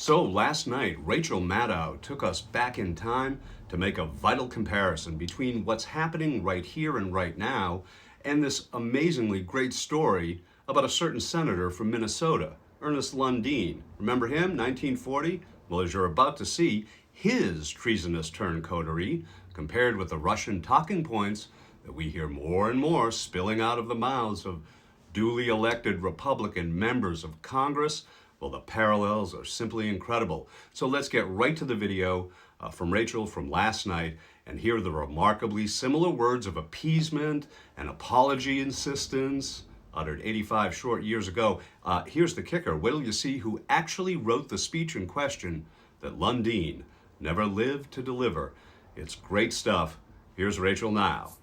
So last night, Rachel Maddow took us back in time to make a vital comparison between what's happening right here and right now and this amazingly great story about a certain senator from Minnesota, Ernest Lundeen. Remember him, 1940? Well, as you're about to see, his treasonous turncoatery compared with the Russian talking points that we hear more and more spilling out of the mouths of duly elected Republican members of Congress. Well, the parallels are simply incredible. So let's get right to the video from Rachel from last night and hear the remarkably similar words of appeasement and apology insistence uttered 85 short years ago. Here's the kicker. Wait till you see who actually wrote the speech in question that Lundeen never lived to deliver. It's great stuff. Here's Rachel now.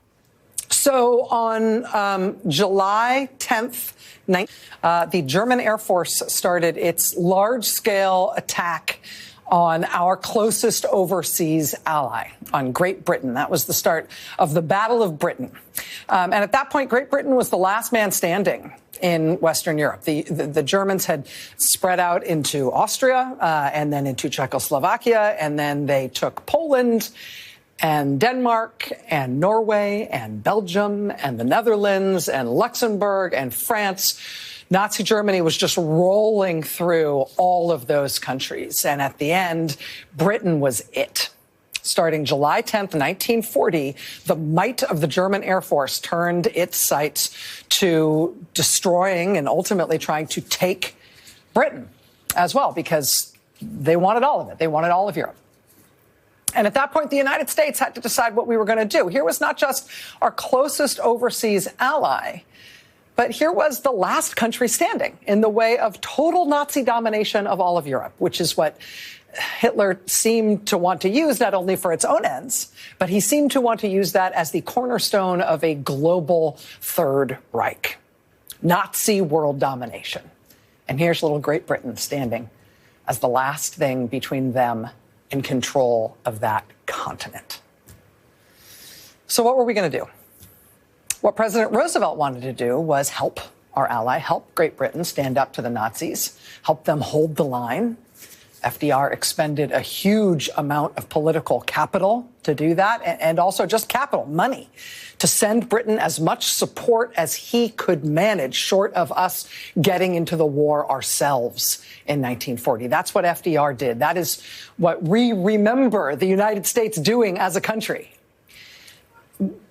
So on July 10th, the German Air Force started its large-scale attack on our closest overseas ally, on Great Britain. That was the start of the Battle of Britain. And at that point, Great Britain was the last man standing in Western Europe. The Germans had spread out into Austria and then into Czechoslovakia, and then they took Poland and Denmark and Norway and Belgium and the Netherlands and Luxembourg and France. Nazi Germany was just rolling through all of those countries. And at the end, Britain was it. Starting July 10th, 1940, the might of the German Air Force turned its sights to destroying and ultimately trying to take Britain as well, because they wanted all of it. They wanted all of Europe. And at that point, the United States had to decide what we were going to do. Here was not just our closest overseas ally, but here was the last country standing in the way of total Nazi domination of all of Europe, which is what Hitler seemed to want to use, not only for its own ends, but he seemed to want to use that as the cornerstone of a global Third Reich, Nazi world domination. And here's little Great Britain standing as the last thing between them in control of that continent. So what were we going to do? What President Roosevelt wanted to do was help our ally, help Great Britain stand up to the Nazis, help them hold the line. FDR expended a huge amount of political capital to do that, and also just capital, money, to send Britain as much support as he could manage, short of us getting into the war ourselves in 1940. That's what FDR did. That is what we remember the United States doing as a country.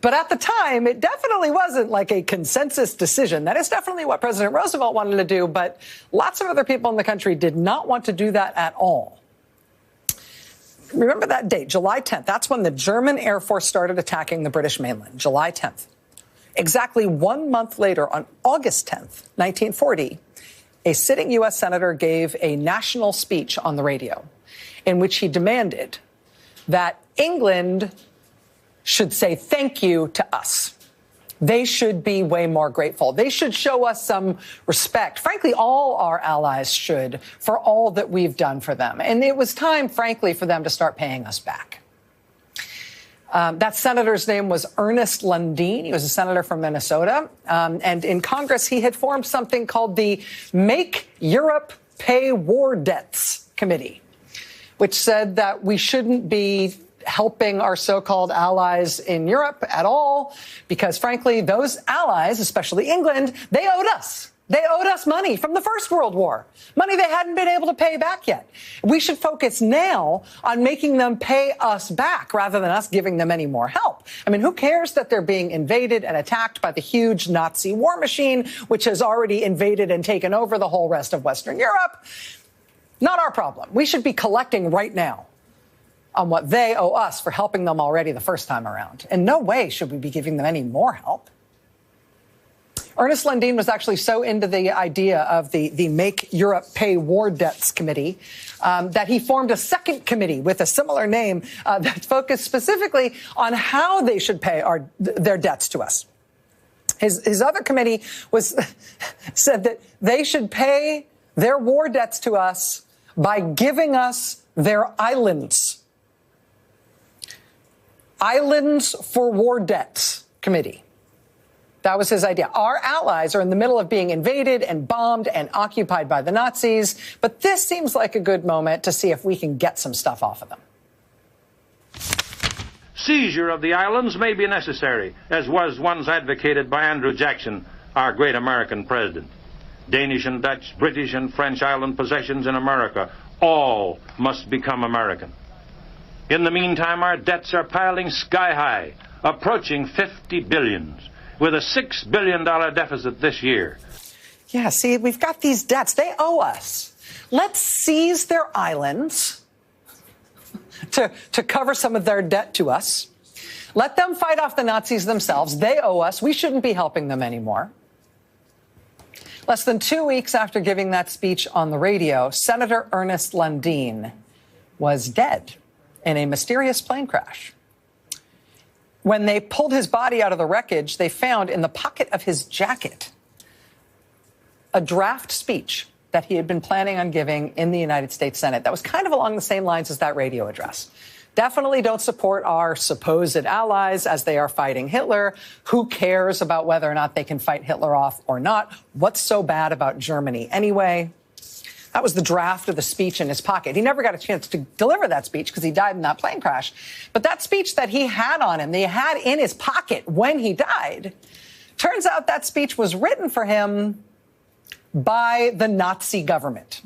But at the time, it definitely wasn't like a consensus decision. That is definitely what President Roosevelt wanted to do, but lots of other people in the country did not want to do that at all. Remember that date, July 10th. That's when the German Air Force started attacking the British mainland, July 10th. Exactly 1 month later, on August 10th, 1940, a sitting U.S. senator gave a national speech on the radio in which he demanded that England should say thank you to us. They should be way more grateful. They should show us some respect. Frankly, all our allies should, for all that we've done for them. And it was time, frankly, for them to start paying us back. That senator's name was Ernest Lundeen. He was a senator from Minnesota. And in Congress, he had formed something called the Make Europe Pay War Debts Committee, which said that we shouldn't be helping our so-called allies in Europe at all, because, frankly, those allies, especially England, they owed us. They owed us money from the First World War, money they hadn't been able to pay back yet. We should focus now on making them pay us back rather than us giving them any more help. I mean, who cares that they're being invaded and attacked by the huge Nazi war machine, which has already invaded and taken over the whole rest of Western Europe? Not our problem. We should be collecting right now on what they owe us for helping them already the first time around. In no way should we be giving them any more help. Ernest Lundeen was actually so into the idea of the Make Europe Pay War Debts Committee that he formed a second committee with a similar name that focused specifically on how they should pay their debts to us. His other committee said that they should pay their war debts to us by giving us their islands. Islands for War Debts Committee. That was his idea. Our allies are in the middle of being invaded and bombed and occupied by the Nazis, but this seems like a good moment to see if we can get some stuff off of them. Seizure of the islands may be necessary, as was once advocated by Andrew Jackson, our great American president. Danish and Dutch, British and French island possessions in America, all must become American. In the meantime, our debts are piling sky high, approaching 50 billion, with a $6 billion deficit this year. Yeah, see, we've got these debts. They owe us. Let's seize their islands to cover some of their debt to us. Let them fight off the Nazis themselves. They owe us. We shouldn't be helping them anymore. Less than 2 weeks after giving that speech on the radio, Senator Ernest Lundeen was dead in a mysterious plane crash. When they pulled his body out of the wreckage, they found in the pocket of his jacket a draft speech that he had been planning on giving in the United States Senate that was kind of along the same lines as that radio address. Definitely don't support our supposed allies as they are fighting Hitler. Who cares about whether or not they can fight Hitler off or not? What's so bad about Germany anyway? That was the draft of the speech in his pocket. He never got a chance to deliver that speech because he died in that plane crash. But that speech that he had on him, that he had in his pocket when he died, turns out that speech was written for him by the Nazi government,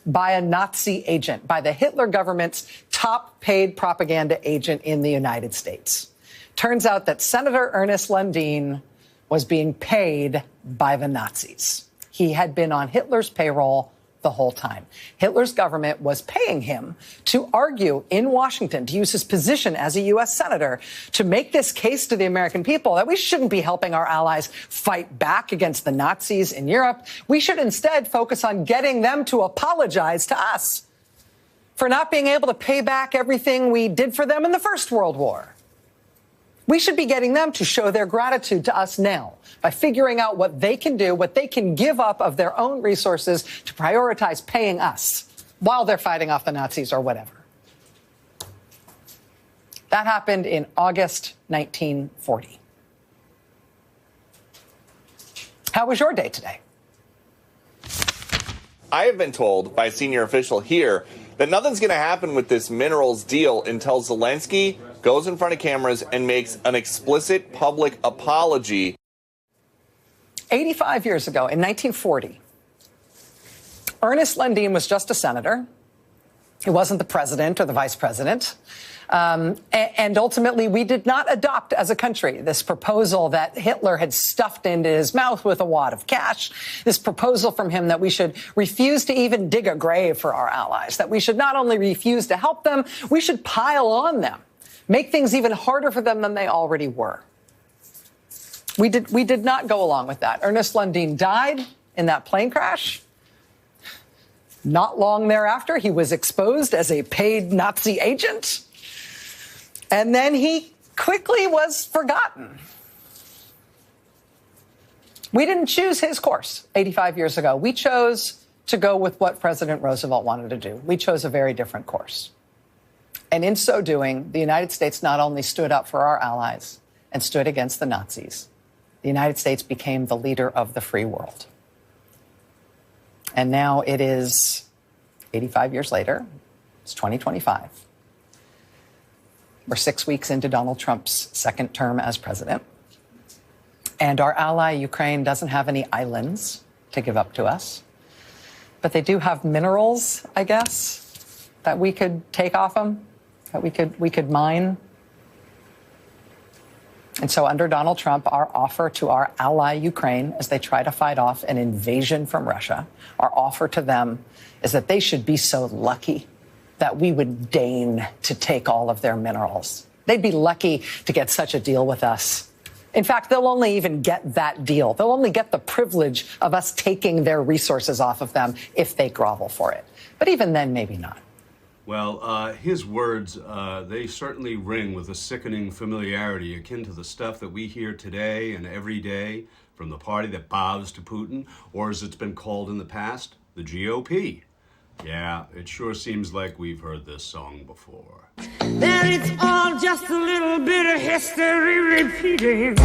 by a Nazi agent, by the Hitler government's top paid propaganda agent in the United States. Turns out that Senator Ernest Lundeen was being paid by the Nazis. He had been on Hitler's payroll the whole time. Hitler's government was paying him to argue in Washington, to use his position as a U.S. senator, to make this case to the American people that we shouldn't be helping our allies fight back against the Nazis in Europe. We should instead focus on getting them to apologize to us for not being able to pay back everything we did for them in the First World War. We should be getting them to show their gratitude to us now by figuring out what they can do, what they can give up of their own resources to prioritize paying us while they're fighting off the Nazis or whatever. That happened in August 1940. How was your day today? I have been told by a senior official here that nothing's going to happen with this minerals deal until Zelensky goes in front of cameras and makes an explicit public apology. 85 years ago, in 1940, Ernest Lundeen was just a senator. He wasn't the president or the vice president. And ultimately, we did not adopt as a country this proposal that Hitler had stuffed into his mouth with a wad of cash, this proposal from him that we should refuse to even dig a grave for our allies, that we should not only refuse to help them, we should pile on them, make things even harder for them than they already were. We did not go along with that. Ernest Lundeen died in that plane crash. Not long thereafter, he was exposed as a paid Nazi agent. And then he quickly was forgotten. We didn't choose his course 85 years ago. We chose to go with what President Roosevelt wanted to do. We chose a very different course. And in so doing, the United States not only stood up for our allies and stood against the Nazis, the United States became the leader of the free world. And now it is 85 years later. It's 2025. We're 6 weeks into Donald Trump's second term as president. And our ally, Ukraine, doesn't have any islands to give up to us. But they do have minerals, I guess, that we could take off them, that we could mine. And so under Donald Trump, our offer to our ally, Ukraine, as they try to fight off an invasion from Russia, our offer to them is that they should be so lucky that we would deign to take all of their minerals. They'd be lucky to get such a deal with us. In fact, they'll only even get that deal. They'll only get the privilege of us taking their resources off of them if they grovel for it. But even then, maybe not. Well, his words, they certainly ring with a sickening familiarity akin to the stuff that we hear today and every day from the party that bows to Putin, or as it's been called in the past, the GOP. Yeah, it sure seems like we've heard this song before. Then it's all just a little bit of history repeating.